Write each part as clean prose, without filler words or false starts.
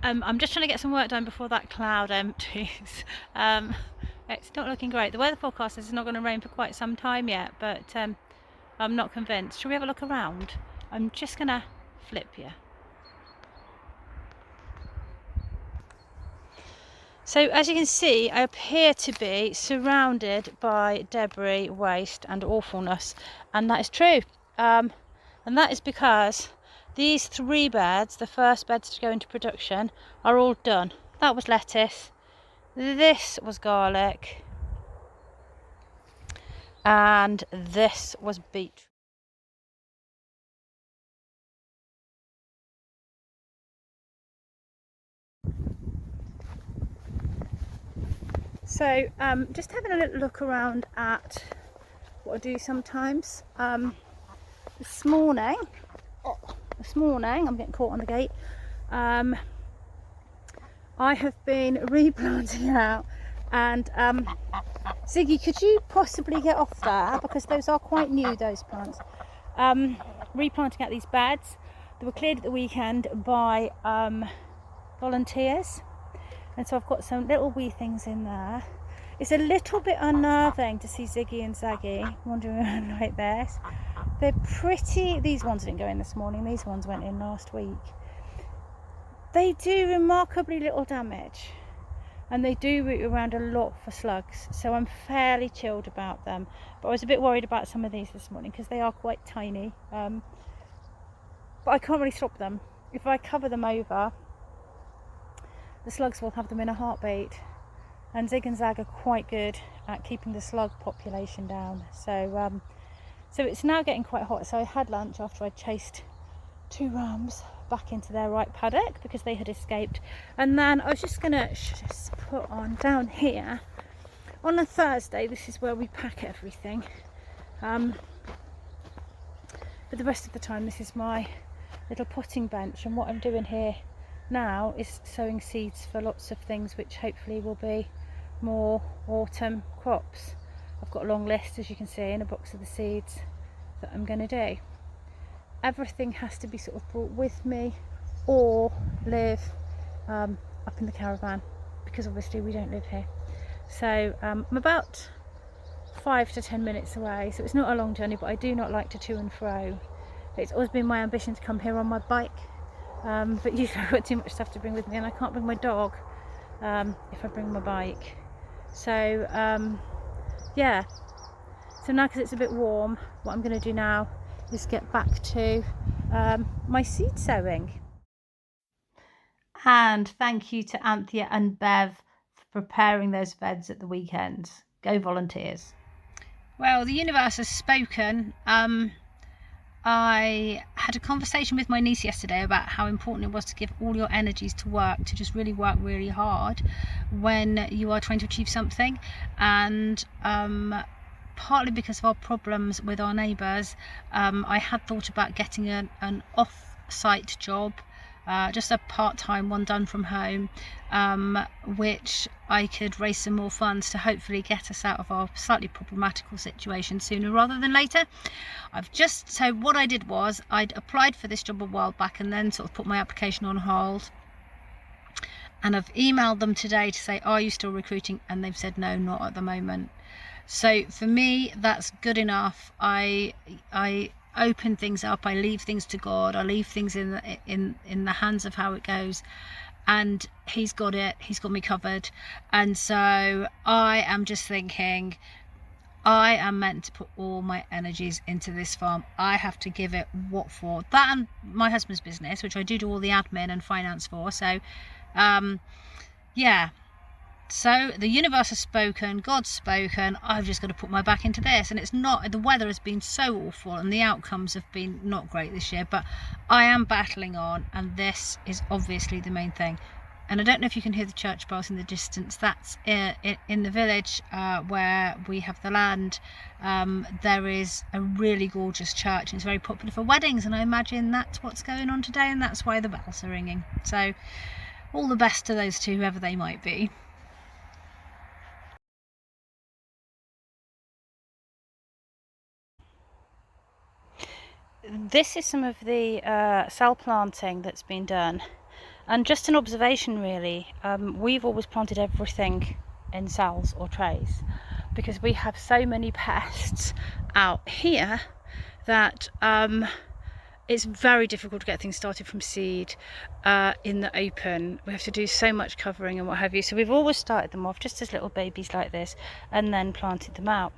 I'm just trying to get some work done before that cloud empties. It's not looking great. The weather forecast says it's not going to rain for quite some time yet, but I'm not convinced. Shall we have a look around? I'm just going to flip you. So as you can see, I appear to be surrounded by debris, waste and awfulness, and that is true. And that is because these 3 beds, the first beds to go into production, are all done. That was lettuce, this was garlic, and this was beetroot. So just having a little look around at what I do sometimes. This morning, I'm getting caught on the gate. I have been replanting out, and Ziggy, could you possibly get off there, because those are quite new, those plants. Replanting out these beds. They were cleared at the weekend by volunteers, and so I've got some little wee things in there. It's a little bit unnerving to see Ziggy and Zaggy wandering around like this. They're pretty, these ones didn't go in this morning, these ones went in last week. They do remarkably little damage, and they do root around a lot for slugs, so I'm fairly chilled about them. But I was a bit worried about some of these this morning because they are quite tiny, but I can't really stop them. If I cover them over, the slugs will have them in a heartbeat, and Zig and Zag are quite good at keeping the slug population down. So it's now getting quite hot, so I had lunch after I chased 2 rams back into their right paddock because they had escaped, and then I was just gonna put on down here on a Thursday. This is where we pack everything, but the rest of the time this is my little potting bench, and what I'm doing here now is sowing seeds for lots of things which hopefully will be more autumn crops. I've got a long list, as you can see, in a box of the seeds that I'm going to do. Everything has to be sort of brought with me or live up in the caravan, because obviously we don't live here. So I'm about 5 to 10 minutes away, so it's not a long journey, but I do not like to and fro. It's always been my ambition to come here on my bike, but usually I've got too much stuff to bring with me, and I can't bring my dog if I bring my bike. So yeah, so now because it's a bit warm, what I'm going to do now is get back to my seed sowing. And thank you to Anthea and Bev for preparing those beds at the weekend. Go volunteers. Well, the universe has spoken. I had a conversation with my niece yesterday about how important it was to give all your energies to work, to just really work really hard when you are trying to achieve something. And partly because of our problems with our neighbours, I had thought about getting an off-site job, just a part-time one done from home, which I could raise some more funds to hopefully get us out of our slightly problematical situation sooner rather than later. So what I did was I'd applied for this job a while back and then sort of put my application on hold, and I've emailed them today to say, are you still recruiting? And they've said no, not at the moment. So for me, that's good enough. I open things up, I leave things to God, I leave things in the hands of how it goes, and he's got me covered. And so I am just thinking, I am meant to put all my energies into this farm. I have to give it what for. That and my husband's business, which I do all the admin and finance for. So yeah, so the universe has spoken, God's spoken, I've just got to put my back into this. And it's not, the weather has been so awful and the outcomes have been not great this year, but I am battling on, and this is obviously the main thing. And I don't know if you can hear the church bells in the distance. That's in the village where we have the land. There is a really gorgeous church, and it's very popular for weddings, and I imagine that's what's going on today, and that's why the bells are ringing. So all the best to those two, whoever they might be. This is some of the cell planting that's been done. And just an observation really, we've always planted everything in cells or trays because we have so many pests out here that it's very difficult to get things started from seed in the open. We have to do so much covering and what have you. So we've always started them off just as little babies like this and then planted them out.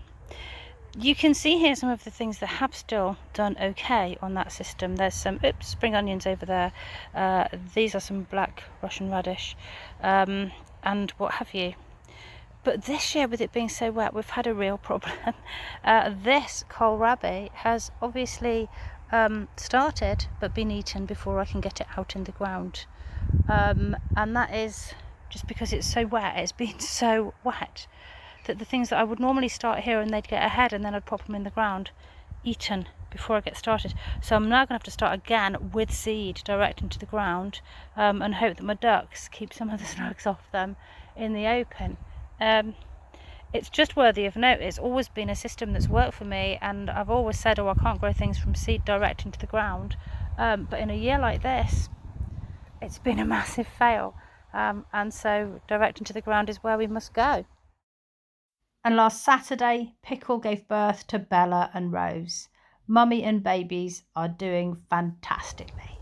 You can see here some of the things that have still done okay on that system. There's some spring onions over there. These are some black Russian radish and what have you. But this year, with it being so wet, we've had a real problem. This kohlrabi has obviously started but been eaten before I can get it out in the ground. And that is just because it's so wet. It's been so wet that the things that I would normally start here and they'd get ahead and then I'd pop them in the ground, eaten before I get started. So I'm now going to have to start again with seed direct into the ground and hope that my ducks keep some of the slugs off them in the open. It's just worthy of note. It's always been a system that's worked for me, and I've always said, oh, I can't grow things from seed direct into the ground. But in a year like this, it's been a massive fail. And so direct into the ground is where we must go. And last Saturday, Pickle gave birth to Bella and Rose. Mummy and babies are doing fantastically.